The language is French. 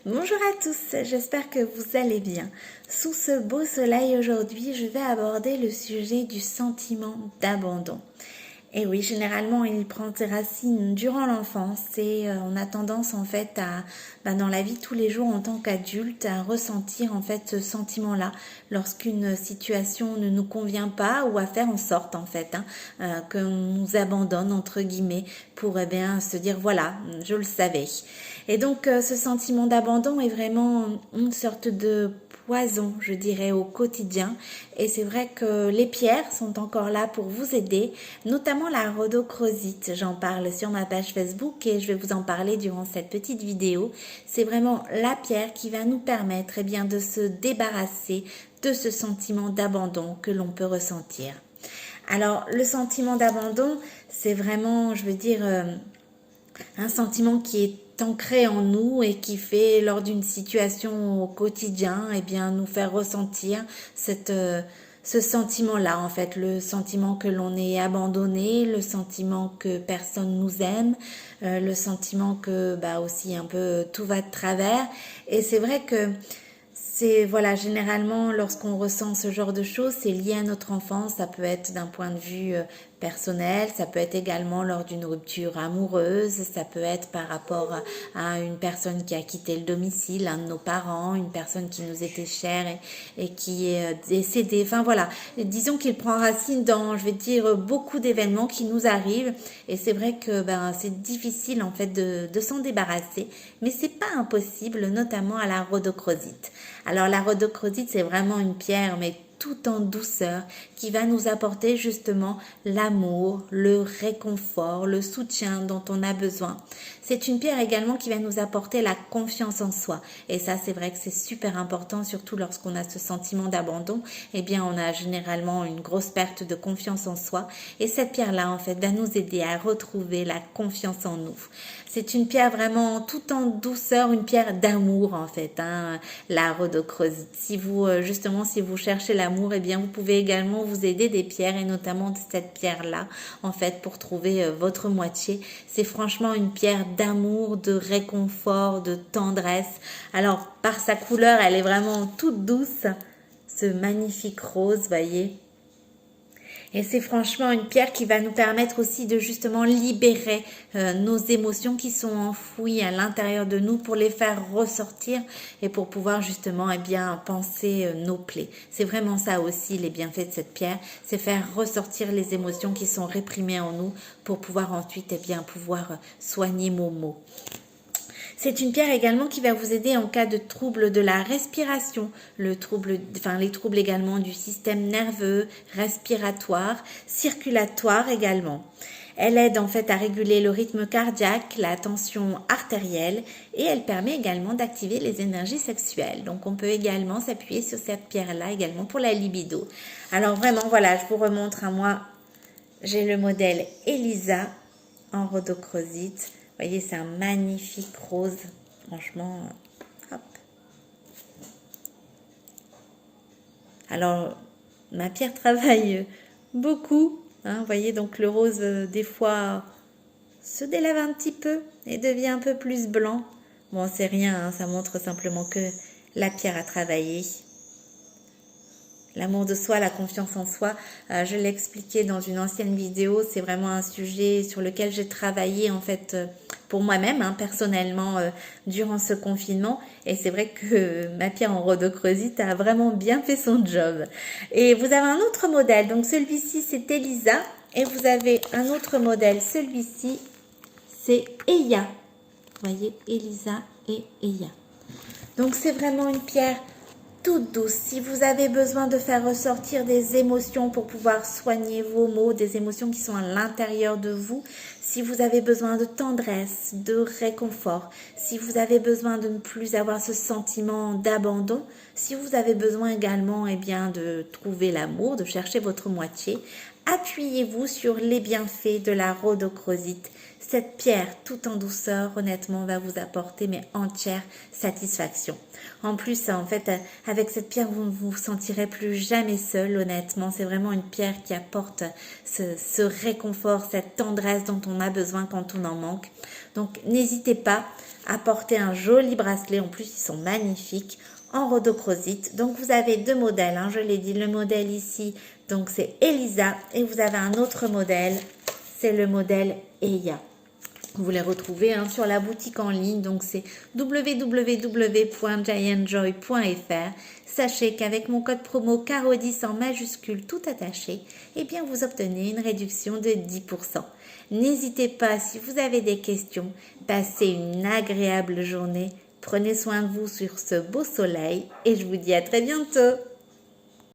Bonjour à tous, j'espère que vous allez bien. Sous ce beau soleil aujourd'hui, je vais aborder le sujet du sentiment d'abandon. Et oui, généralement, il prend ses racines durant l'enfance et on a tendance en fait dans la vie de tous les jours en tant qu'adulte, à ressentir en fait ce sentiment-là lorsqu'une situation ne nous convient pas ou à faire en sorte en fait qu'on nous abandonne entre guillemets pour se dire voilà, je le savais. Et donc ce sentiment d'abandon est vraiment une sorte de poison, je dirais, au quotidien. Et c'est vrai que les pierres sont encore là pour vous aider, notamment la rhodochrosite. J'en parle sur ma page Facebook et je vais vous en parler durant cette petite vidéo. C'est vraiment la pierre qui va nous permettre de se débarrasser de ce sentiment d'abandon que l'on peut ressentir. Alors, le sentiment d'abandon, c'est vraiment, un sentiment qui est ancré en nous et qui fait, lors d'une situation au quotidien, nous faire ressentir ce sentiment-là, en fait, le sentiment que l'on est abandonné, le sentiment que personne nous aime, le sentiment que, aussi un peu tout va de travers. Et c'est vrai que généralement, lorsqu'on ressent ce genre de choses, c'est lié à notre enfance. Ça peut être d'un point de vue personnel, ça peut être également lors d'une rupture amoureuse, ça peut être par rapport à une personne qui a quitté le domicile, un de nos parents, une personne qui nous était chère et qui est décédée. Enfin voilà, disons qu'il prend racine dans, beaucoup d'événements qui nous arrivent. Et c'est vrai que c'est difficile en fait de s'en débarrasser, mais c'est pas impossible, notamment à la rhodochrosite. Alors la rhodochrosite, c'est vraiment une pierre, mais tout en douceur, qui va nous apporter justement l'amour, le réconfort, le soutien dont on a besoin. C'est une pierre également qui va nous apporter la confiance en soi. Et ça, c'est vrai que c'est super important, surtout lorsqu'on a ce sentiment d'abandon. On a généralement une grosse perte de confiance en soi. Et cette pierre-là, en fait, va nous aider à retrouver la confiance en nous. C'est une pierre vraiment tout en douceur, une pierre d'amour en fait, la rhodochrosite. Si vous cherchez l'amour, vous pouvez également vous aider des pierres et notamment de cette pierre-là en fait pour trouver votre moitié. C'est franchement une pierre d'amour, de réconfort, de tendresse. Alors par sa couleur, elle est vraiment toute douce, ce magnifique rose, voyez. Et c'est franchement une pierre qui va nous permettre aussi de justement libérer nos émotions qui sont enfouies à l'intérieur de nous pour les faire ressortir et pour pouvoir justement penser nos plaies. C'est vraiment ça aussi les bienfaits de cette pierre, c'est faire ressortir les émotions qui sont réprimées en nous pour pouvoir ensuite pouvoir soigner nos maux. C'est une pierre également qui va vous aider en cas de troubles de la respiration, les troubles également du système nerveux, respiratoire, circulatoire également. Elle aide en fait à réguler le rythme cardiaque, la tension artérielle et elle permet également d'activer les énergies sexuelles. Donc on peut également s'appuyer sur cette pierre-là également pour la libido. Alors vraiment voilà, je vous remontre à moi, j'ai le modèle Elisa en rhodochrosite. Vous voyez, c'est un magnifique rose. Franchement, hop. Alors, ma pierre travaille beaucoup. Vous voyez, donc le rose, des fois, se délève un petit peu et devient un peu plus blanc. Bon, c'est rien, ça montre simplement que la pierre a travaillé. L'amour de soi, la confiance en soi, je l'ai expliqué dans une ancienne vidéo, c'est vraiment un sujet sur lequel j'ai travaillé en fait pour moi-même, personnellement, durant ce confinement. Et c'est vrai que ma pierre en rhodochrosite a vraiment bien fait son job. Et vous avez un autre modèle, donc celui-ci c'est Elisa, et vous avez un autre modèle, celui-ci c'est Eya. Vous voyez, Elisa et Eya. Donc c'est vraiment une pierre toute douce. Si vous avez besoin de faire ressortir des émotions pour pouvoir soigner vos maux, des émotions qui sont à l'intérieur de vous, si vous avez besoin de tendresse, de réconfort, si vous avez besoin de ne plus avoir ce sentiment d'abandon, si vous avez besoin également de trouver l'amour, de chercher votre moitié, appuyez-vous sur les bienfaits de la rhodochrosite. Cette pierre, tout en douceur, honnêtement, va vous apporter mais entière satisfaction. En plus, en fait, avec cette pierre, vous ne vous sentirez plus jamais seul, honnêtement. C'est vraiment une pierre qui apporte ce réconfort, cette tendresse dont on a besoin quand on en manque. Donc, n'hésitez pas à porter un joli bracelet. En plus, ils sont magnifiques en rhodochrosite. Donc, vous avez deux modèles, je l'ai dit, le modèle ici, donc c'est Elisa, et vous avez un autre modèle, c'est le modèle Eya. Vous les retrouvez sur la boutique en ligne, donc c'est www.giantjoy.fr. Sachez qu'avec mon code promo CARO10 en majuscule tout attaché, eh bien vous obtenez une réduction de 10%. N'hésitez pas, si vous avez des questions, passez une agréable journée. Prenez soin de vous sur ce beau soleil et je vous dis à très bientôt.